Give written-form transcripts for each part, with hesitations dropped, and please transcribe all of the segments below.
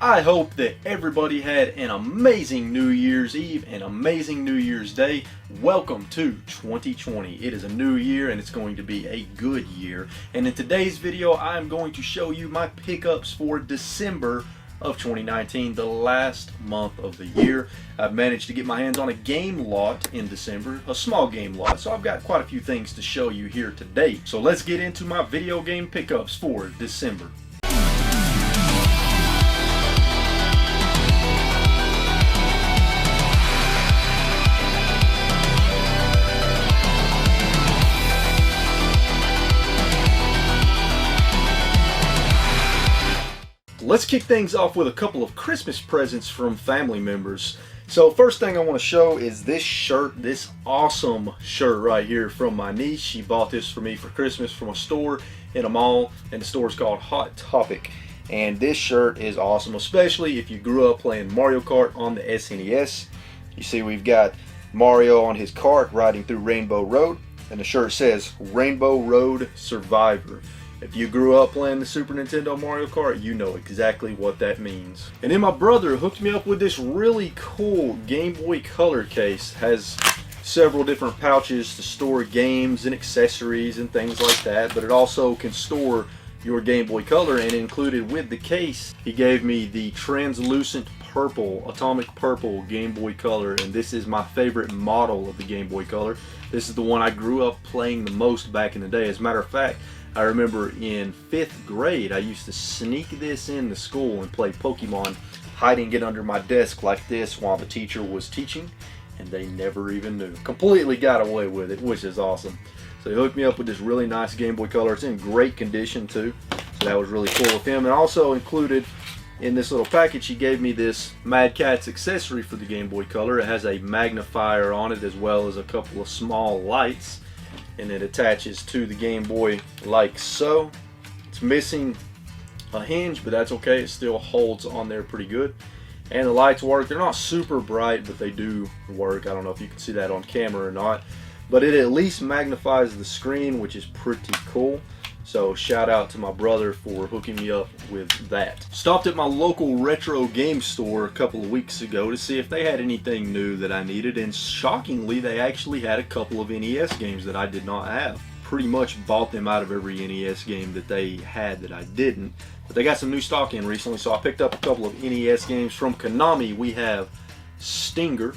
I hope that everybody had an amazing New Year's Eve, an amazing New Year's Day. Welcome to 2020. It is a new year and it's going to be a good year. And in today's video, I'm going to show you my pickups for December of 2019, the last month of the year. I've managed to get my hands on a game lot in December, a small game lot, so I've got quite a few things to show you here today. So let's get into my video game pickups for December. Let's kick things off with a couple of Christmas presents from family members. So first thing I want to show is this shirt, this awesome shirt right here from my niece. She bought this for me for Christmas from a store in a mall, and the store is called Hot Topic. And this shirt is awesome, especially if you grew up playing Mario Kart on the SNES. You see we've got Mario on his kart riding through Rainbow Road, and the shirt says Rainbow Road Survivor. If you grew up playing the Super Nintendo Mario Kart, you know exactly what that means. And then my brother hooked me up with this really cool Game Boy Color case. Has several different pouches to store games and accessories and things like that, but it also can store your Game Boy Color, and included with the case, he gave me the translucent purple, atomic purple Game Boy Color, and this is my favorite model of the Game Boy Color. This is the one I grew up playing the most back in the day. As a matter of fact, I remember in 5th grade, I used to sneak this into school and play Pokemon, hiding it under my desk like this while the teacher was teaching, and they never even knew. Completely got away with it, which is awesome. So he hooked me up with this really nice Game Boy Color. It's in great condition too, so that was really cool of him. And also included in this little package, he gave me this Mad Catz accessory for the Game Boy Color. It has a magnifier on it as well as a couple of small lights, and it attaches to the Game Boy like so. It's missing a hinge, but that's okay. It still holds on there pretty good. And the lights work. They're not super bright, but they do work. I don't know if you can see that on camera or not, but it at least magnifies the screen, which is pretty cool. So shout out to my brother for hooking me up with that. Stopped at my local retro game store a couple of weeks ago to see if they had anything new that I needed, and shockingly they actually had a couple of NES games that I did not have. Pretty much bought them out of every NES game that they had that I didn't, but they got some new stock in recently, so I picked up a couple of NES games. From Konami we have Stinger.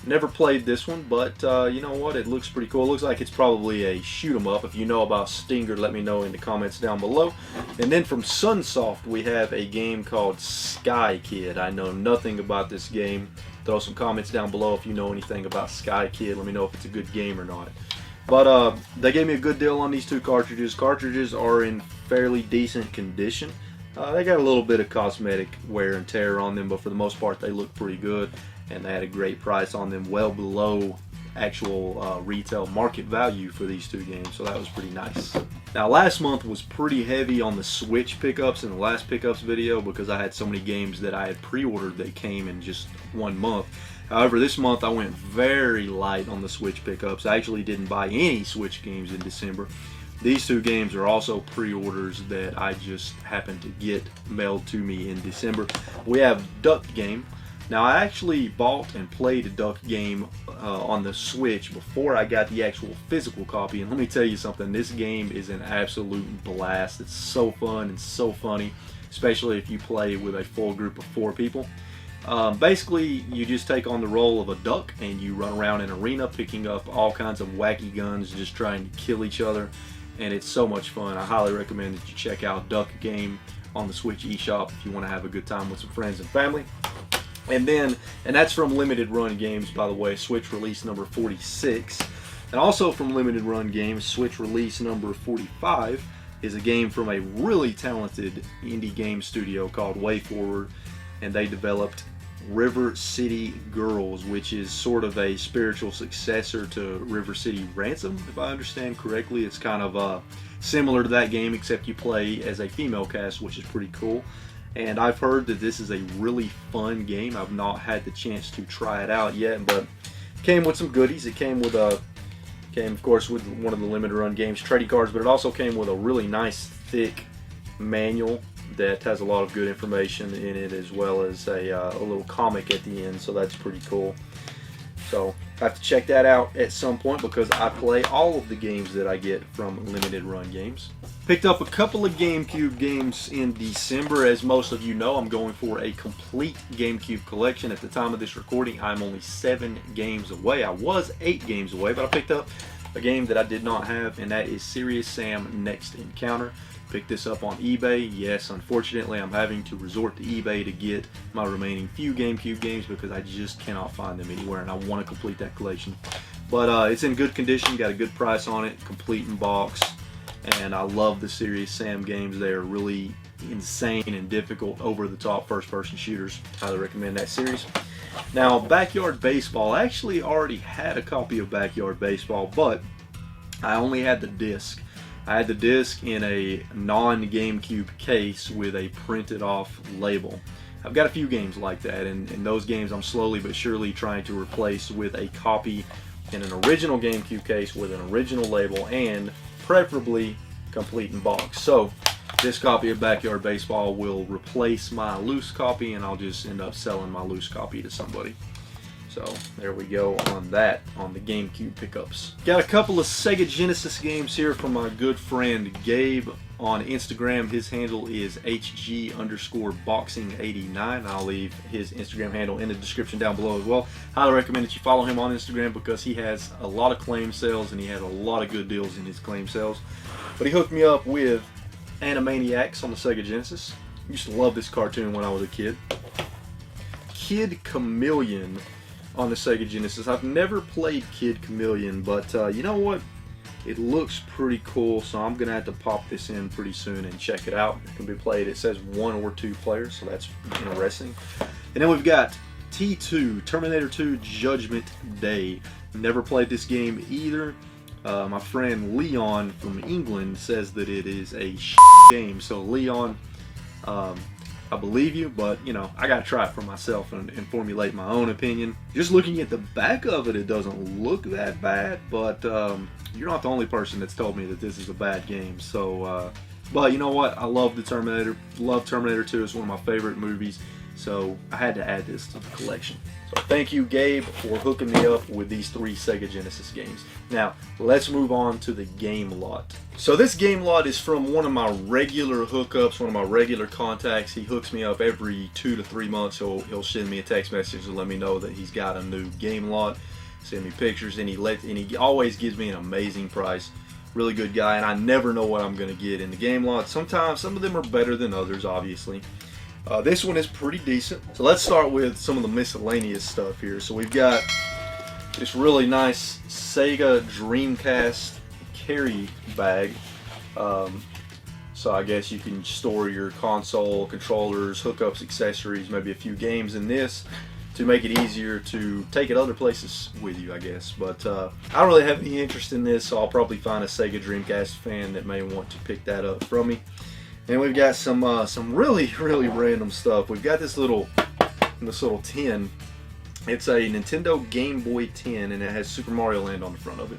Never played this one, but you know what, it looks pretty cool. It looks like it's probably a shoot 'em up. If you know about Stinger, let me know in the comments down below. And then from Sunsoft we have a game called Sky Kid. I know nothing about this game. Throw some comments down below if you know anything about Sky Kid. Let me know if it's a good game or not. But they gave me a good deal on these two cartridges. Cartridges are in fairly decent condition. They got a little bit of cosmetic wear and tear on them, but for the most part they look pretty good. And they had a great price on them, well below actual retail market value for these two games, so that was pretty nice. Now last month was pretty heavy on the Switch pickups in the last pickups video, because I had so many games that I had pre-ordered that came in just 1 month. However, this month I went very light on the Switch pickups. I actually didn't buy any Switch games in December. These two games are also pre-orders that I just happened to get mailed to me in December. We have Duck Game. Now I actually bought and played a Duck Game on the Switch before I got the actual physical copy, and let me tell you something, this game is an absolute blast. It's so fun and so funny, especially if you play with a full group of 4 people. Basically you just take on the role of a duck and you run around an arena picking up all kinds of wacky guns, just trying to kill each other, and it's so much fun. I highly recommend that you check out Duck Game on the Switch eShop if you want to have a good time with some friends and family. And that's from Limited Run Games, by the way, Switch release number 46. And also from Limited Run Games, Switch release number 45 is a game from a really talented indie game studio called WayForward, and they developed River City Girls, which is sort of a spiritual successor to River City Ransom, if I understand correctly. It's kind of similar to that game, except you play as a female cast, which is pretty cool. And I've heard that this is a really fun game. I've not had the chance to try it out yet, but it came with some goodies. It came of course with one of the Limited Run Games trading cards, but it also came with a really nice thick manual that has a lot of good information in it, as well as a little comic at the end, so that's pretty cool. So I have to check that out at some point because I play all of the games that I get from Limited Run Games. Picked up a couple of GameCube games in December. As most of you know, I'm going for a complete GameCube collection. At the time of this recording, I'm only 7 games away. I was 8 games away, but I picked up a game that I did not have, and that is Serious Sam Next Encounter. Picked this up on eBay. Yes, unfortunately, I'm having to resort to eBay to get my remaining few GameCube games because I just cannot find them anywhere, and I want to complete that collection. But it's in good condition, got a good price on it, complete in box, and I love the Serious Sam games. They are really insane and difficult, over-the-top first-person shooters. Highly recommend that series. Now, Backyard Baseball. I actually already had a copy of Backyard Baseball, but I only had the disc. I had the disc in a non-GameCube case with a printed off label. I've got a few games like that, and those games I'm slowly but surely trying to replace with a copy in an original GameCube case with an original label, and preferably complete in box. So this copy of Backyard Baseball will replace my loose copy, and I'll just end up selling my loose copy to somebody. So there we go on that, on the GameCube pickups. Got a couple of Sega Genesis games here from my good friend Gabe on Instagram. His handle is HG_boxing89. I'll leave his Instagram handle in the description down below as well. Highly recommend that you follow him on Instagram because he has a lot of claim sales and he had a lot of good deals in his claim sales. But he hooked me up with Animaniacs on the Sega Genesis. I used to love this cartoon when I was a kid. Kid Chameleon on the Sega Genesis. I've never played Kid Chameleon, but you know what? It looks pretty cool, so I'm gonna have to pop this in pretty soon and check it out. It can be played, it says 1 or 2 players, so that's interesting. And then we've got T2, Terminator 2 Judgment Day. Never played this game either. My friend Leon from England says that it is a game, so Leon, I believe you, but you know, I gotta try it for myself and formulate my own opinion. Just looking at the back of it, it doesn't look that bad, but you're not the only person that's told me that this is a bad game. So, but you know what? I love the Terminator. Love Terminator 2. It's one of my favorite movies. So I had to add this to the collection. So thank you, Gabe, for hooking me up with these 3 Sega Genesis games. Now, let's move on to the game lot. So this game lot is from one of my regular hookups, one of my regular contacts. He hooks me up every 2 to 3 months. He'll send me a text message to let me know that he's got a new game lot, send me pictures, and he always gives me an amazing price. Really good guy, and I never know what I'm going to get in the game lot. Sometimes, some of them are better than others, obviously. This one is pretty decent. So let's start with some of the miscellaneous stuff here. So we've got this really nice Sega Dreamcast carry bag. So I guess you can store your console, controllers, hookups, accessories, maybe a few games in this to make it easier to take it other places with you, I guess. But I don't really have any interest in this, so I'll probably find a Sega Dreamcast fan that may want to pick that up from me. And we've got some really random stuff. We've got this little tin. It's a Nintendo Game Boy tin, and it has Super Mario Land on the front of it.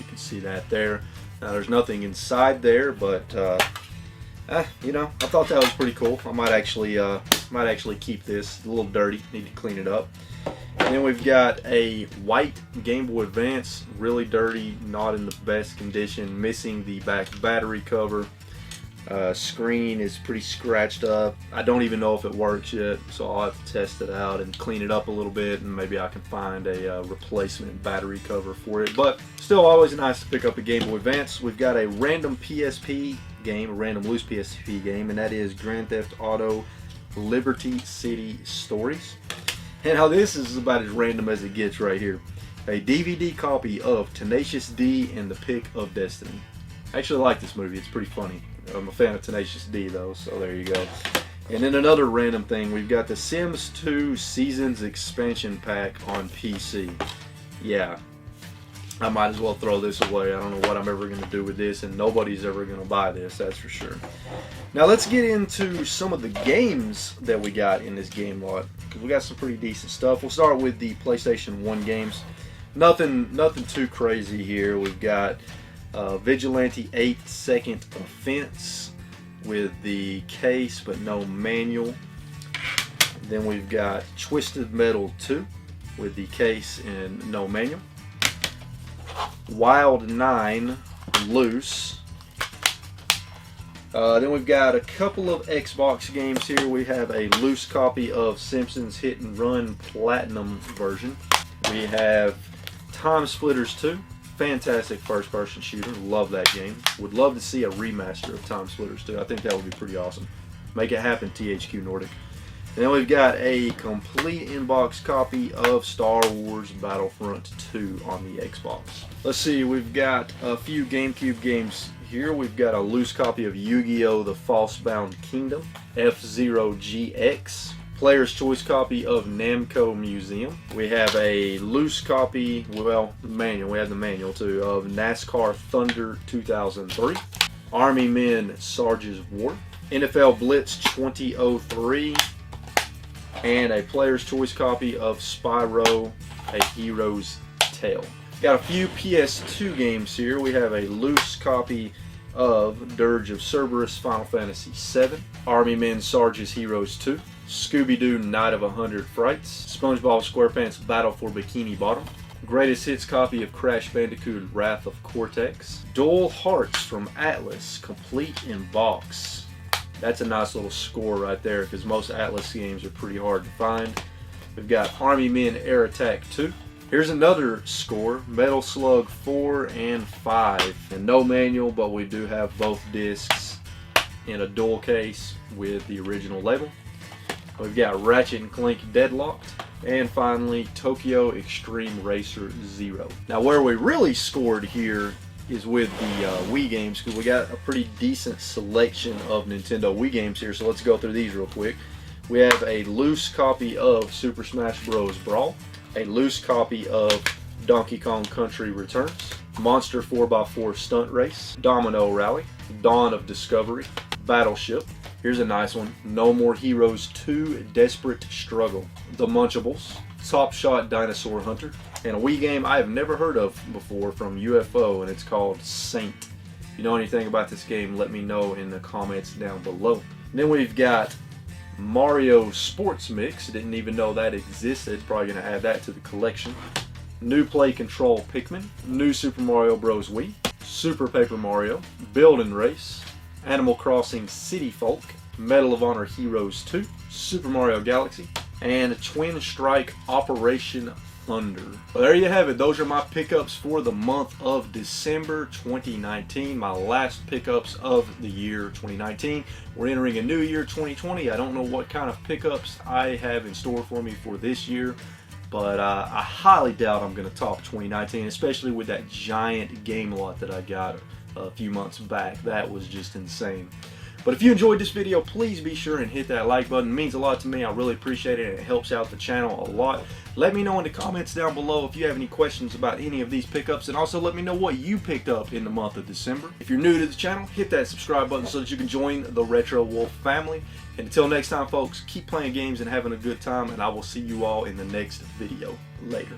You can see that there. Now there's nothing inside there, but you know, I thought that was pretty cool. I might actually keep this. It's a little dirty. Need to clean it up. And then we've got a white Game Boy Advance, really dirty, not in the best condition, missing the back battery cover. Screen is pretty scratched up. I don't even know if it works yet, so I'll have to test it out and clean it up a little bit, and maybe I can find a replacement battery cover for it. But still, always nice to pick up a Game Boy Advance. We've got a random PSP game, a random loose PSP game, and that is Grand Theft Auto Liberty City Stories. And how this is about as random as it gets right here. A DVD copy of Tenacious D and the Pick of Destiny. I actually like this movie. It's pretty funny. I'm a fan of Tenacious D though, so there you go. And then another random thing, we've got the Sims 2 Seasons Expansion Pack on PC. Yeah, I might as well throw this away. I don't know what I'm ever going to do with this, and nobody's ever going to buy this, that's for sure. Now let's get into some of the games that we got in this game lot, because we got some pretty decent stuff. We'll start with the PlayStation 1 games. Nothing too crazy here. We've got Vigilante 8 Second Offense. with the case but no manual. Then we've got Twisted Metal 2 with the case and no manual. Wild 9 loose. Then we've got a couple of Xbox games here. We have a loose copy of Simpsons Hit and Run Platinum version. We have Time Splitters 2. Fantastic first person shooter. Love that game. Would love to see a remaster of Time Splitters 2. I think that would be pretty awesome. Make it happen, THQ Nordic. And then we've got a complete in-box copy of Star Wars Battlefront 2 on the Xbox. Let's see, we've got a few GameCube games here. We've got a loose copy of Yu-Gi-Oh! The False-Bound Kingdom, F-Zero GX, Player's Choice copy of Namco Museum. We have a loose copy, well, manual, we have the manual too, of NASCAR Thunder 2003, Army Men Sarge's War, NFL Blitz 2003, and a Player's Choice copy of Spyro, A Hero's Tale. Got a few PS2 games here. We have a loose copy of Dirge of Cerberus Final Fantasy VII, Army Men Sarge's Heroes 2, Scooby-Doo Night of 100 Frights, SpongeBob SquarePants Battle for Bikini Bottom, Greatest Hits copy of Crash Bandicoot Wrath of Cortex, Dual Hearts from Atlas, complete in box. That's a nice little score right there because most Atlas games are pretty hard to find. We've got Army Men Air Attack 2. Here's another score, Metal Slug 4 and 5. And no manual, but we do have both discs in a dual case with the original label. We've got Ratchet and Clank Deadlocked. And finally, Tokyo Extreme Racer 0. Now where we really scored here is with the Wii games, because we got a pretty decent selection of Nintendo Wii games here, so let's go through these real quick. We have a loose copy of Super Smash Bros. Brawl, a loose copy of Donkey Kong Country Returns, Monster 4x4 Stunt Race, Domino Rally, Dawn of Discovery, Battleship. Here's a nice one, No More Heroes 2 Desperate Struggle, The Munchables, Top Shot Dinosaur Hunter, and a Wii game I have never heard of before from UFO, and it's called Saint. If you know anything about this game, let me know in the comments down below. And then we've got Mario Sports Mix. Didn't even know that existed. Probably going to add that to the collection. New Play Control Pikmin, New Super Mario Bros. Wii, Super Paper Mario, Build and Race, Animal Crossing City Folk, Medal of Honor Heroes 2, Super Mario Galaxy, and Twin Strike Operation Thunder. Well, there you have it. Those are my pickups for the month of December 2019. My last pickups of the year 2019. We're entering a new year 2020. I don't know what kind of pickups I have in store for me for this year, but I highly doubt I'm going to top 2019, especially with that giant game lot that I got a few months back. That was just insane. But if you enjoyed this video, please be sure and hit that like button. It means a lot to me. I really appreciate it, and it helps out the channel a lot. Let me know in the comments down below if you have any questions about any of these pickups, and also let me know what you picked up in the month of December. If you're new to the channel, hit that subscribe button so that you can join the Retro Wolf family. And until next time, folks, keep playing games and having a good time, and I will see you all in the next video. Later.